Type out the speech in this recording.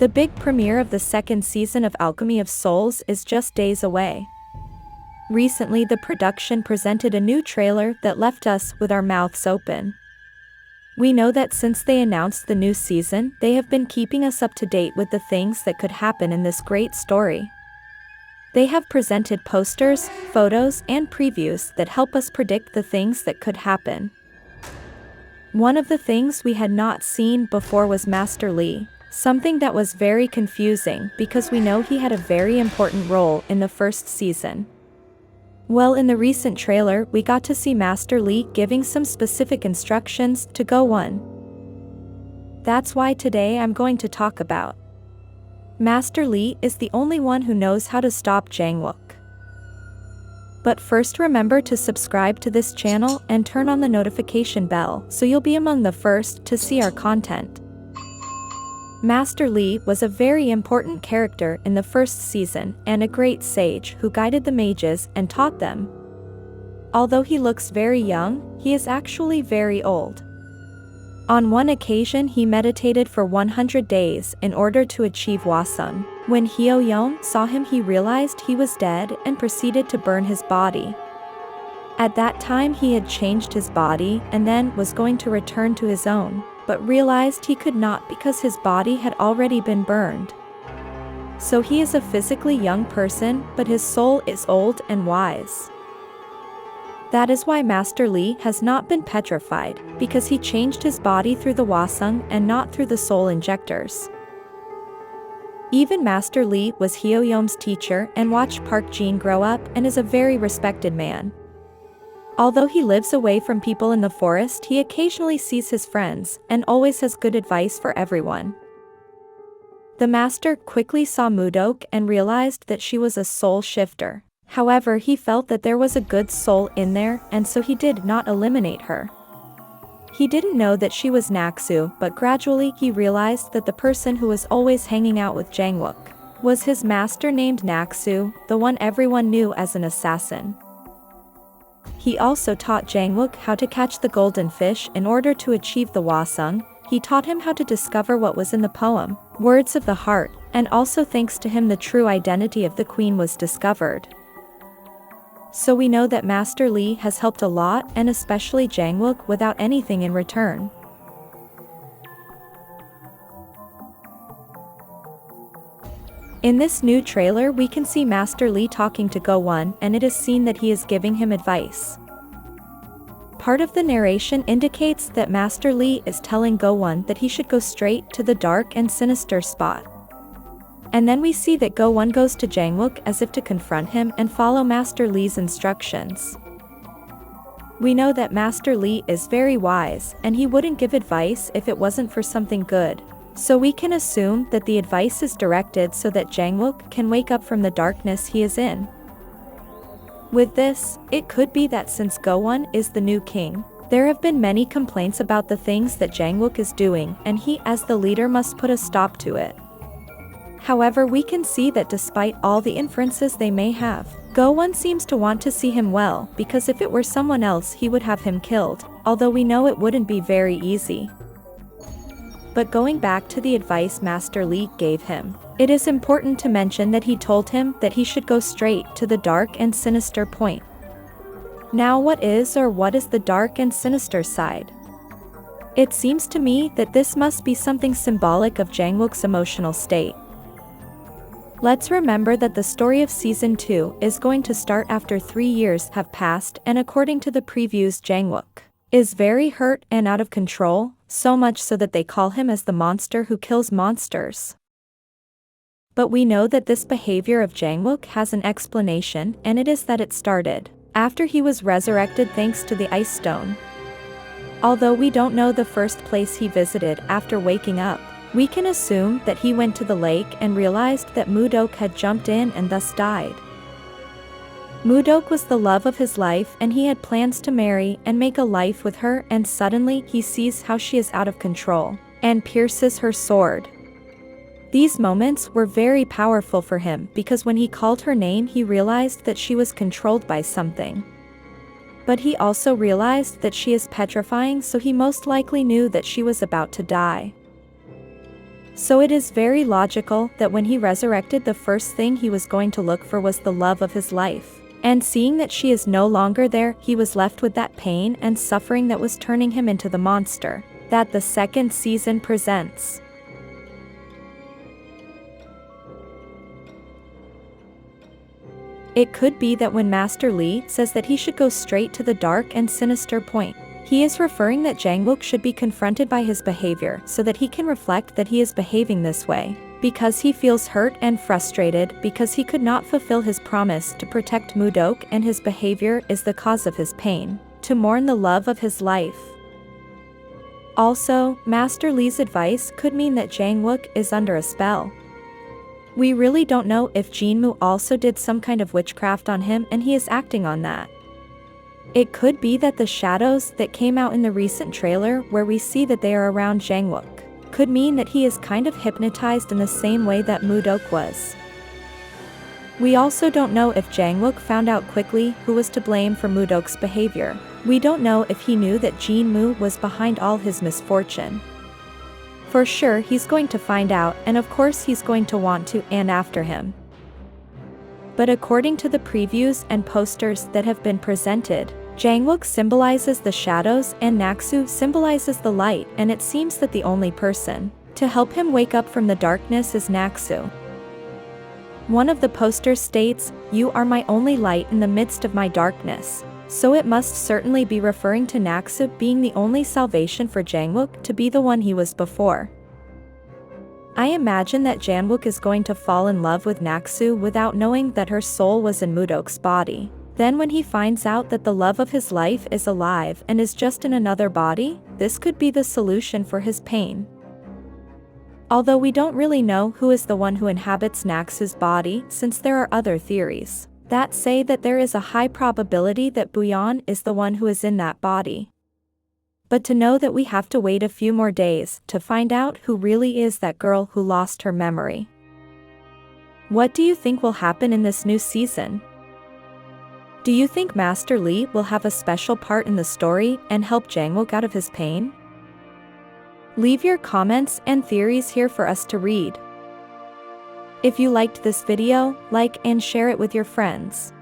The big premiere of the second season of Alchemy of Souls is just days away. Recently, the production presented a new trailer that left us with our mouths open. We know that since they announced the new season, they have been keeping us up to date with the things that could happen in this great story. They have presented posters, photos, and previews that help us predict the things that could happen. One of the things we had not seen before was Master Lee, something that was very confusing because we know he had a very important role in the first season. Well, in the recent trailer, we got to see Master Lee giving some specific instructions to Gohan. That's why today I'm going to talk about. Master Lee is the only one who knows how to stop Jang Wook. But first, remember to subscribe to this channel and turn on the notification bell so you'll be among the first to see our content. Master Lee was a very important character in the first season and a great sage who guided the mages and taught them. Although he looks very young, he is actually very old. On one occasion, he meditated for 100 days in order to achieve Hwasung. When Hyo-yeon saw him, he realized he was dead and proceeded to burn his body. At that time, he had changed his body and then was going to return to his own, but realized he could not because his body had already been burned. So he is a physically young person, but his soul is old and wise. That is why Master Lee has not been petrified, because he changed his body through the Hwasung and not through the soul injectors. Even Master Lee was Hyo-yeon's teacher and watched Park Jin grow up and is a very respected man. Although he lives away from people in the forest, he occasionally sees his friends and always has good advice for everyone. The master quickly saw Mudok and realized that she was a soul shifter. However, he felt that there was a good soul in there, and so he did not eliminate her. He didn't know that she was Naksu, but gradually he realized that the person who was always hanging out with Jang Wook was his master named Naksu, the one everyone knew as an assassin. He also taught Jang Wook how to catch the golden fish in order to achieve the Hwasung. He taught him how to discover what was in the poem, Words of the Heart, and also thanks to him the true identity of the queen was discovered. So we know that Master Lee has helped a lot, and especially Jang Wook, without anything in return. In this new trailer, we can see Master Lee talking to Gohan, and it is seen that he is giving him advice. Part of the narration indicates that Master Lee is telling Gohan that he should go straight to the dark and sinister spot. And then we see that Gohan goes to Jang Wook as if to confront him and follow Master Lee's instructions. We know that Master Lee is very wise, and he wouldn't give advice if it wasn't for something good. So we can assume that the advice is directed so that Jang Wook can wake up from the darkness he is in. With this, it could be that since Gohan is the new king, there have been many complaints about the things that Jang Wook is doing, and he as the leader must put a stop to it. However, we can see that despite all the inferences they may have, Gohan seems to want to see him well, because if it were someone else he would have him killed, although we know it wouldn't be very easy. But going back to the advice Master Lee gave him, it is important to mention that he told him that he should go straight to the dark and sinister point. Now what is the dark and sinister side? It seems to me that this must be something symbolic of Jang Wook's emotional state. Let's remember that the story of Season 2 is going to start after 3 years have passed, and according to the previews, Jang Wook is very hurt and out of control, so much so that they call him as the monster who kills monsters. But we know that this behavior of Jang Wook has an explanation, and it is that it started after he was resurrected thanks to the Ice Stone. Although we don't know the first place he visited after waking up, we can assume that he went to the lake and realized that Mudok had jumped in and thus died. Mudok was the love of his life, and he had plans to marry and make a life with her, and suddenly he sees how she is out of control and pierces her sword. These moments were very powerful for him because when he called her name he realized that she was controlled by something. But he also realized that she is petrifying, so he most likely knew that she was about to die. So it is very logical that when he resurrected, the first thing he was going to look for was the love of his life. And seeing that she is no longer there, he was left with that pain and suffering that was turning him into the monster that the second season presents. It could be that when Master Lee says that he should go straight to the dark and sinister point, he is referring that Jang Wook should be confronted by his behavior so that he can reflect that he is behaving this way because he feels hurt and frustrated because he could not fulfill his promise to protect Mudok, and his behavior is the cause of his pain, to mourn the love of his life. Also, Master Lee's advice could mean that Jang Wook is under a spell. We really don't know if Jinmu also did some kind of witchcraft on him and he is acting on that. It could be that the shadows that came out in the recent trailer where we see that they are around Jang Wook could mean that he is kind of hypnotized in the same way that Mudok was. We also don't know if Jang Wook found out quickly who was to blame for Mudok's behavior. We don't know if he knew that Jinmu was behind all his misfortune. For sure he's going to find out, and of course he's going to want to and after him. But according to the previews and posters that have been presented, Jang Wook symbolizes the shadows and Naksu symbolizes the light, and it seems that the only person to help him wake up from the darkness is Naksu. One of the posters states, "You are my only light in the midst of my darkness." So it must certainly be referring to Naksu being the only salvation for Jang Wook to be the one he was before. I imagine that Jang Wook is going to fall in love with Naksu without knowing that her soul was in Mudok's body. Then when he finds out that the love of his life is alive and is just in another body, this could be the solution for his pain. Although we don't really know who is the one who inhabits Naksu's body, since there are other theories that say that there is a high probability that Buyeon is the one who is in that body. But to know that we have to wait a few more days to find out who really is that girl who lost her memory. What do you think will happen in this new season? Do you think Master Lee will have a special part in the story and help Jang Wook out of his pain? Leave your comments and theories here for us to read. If you liked this video, like and share it with your friends.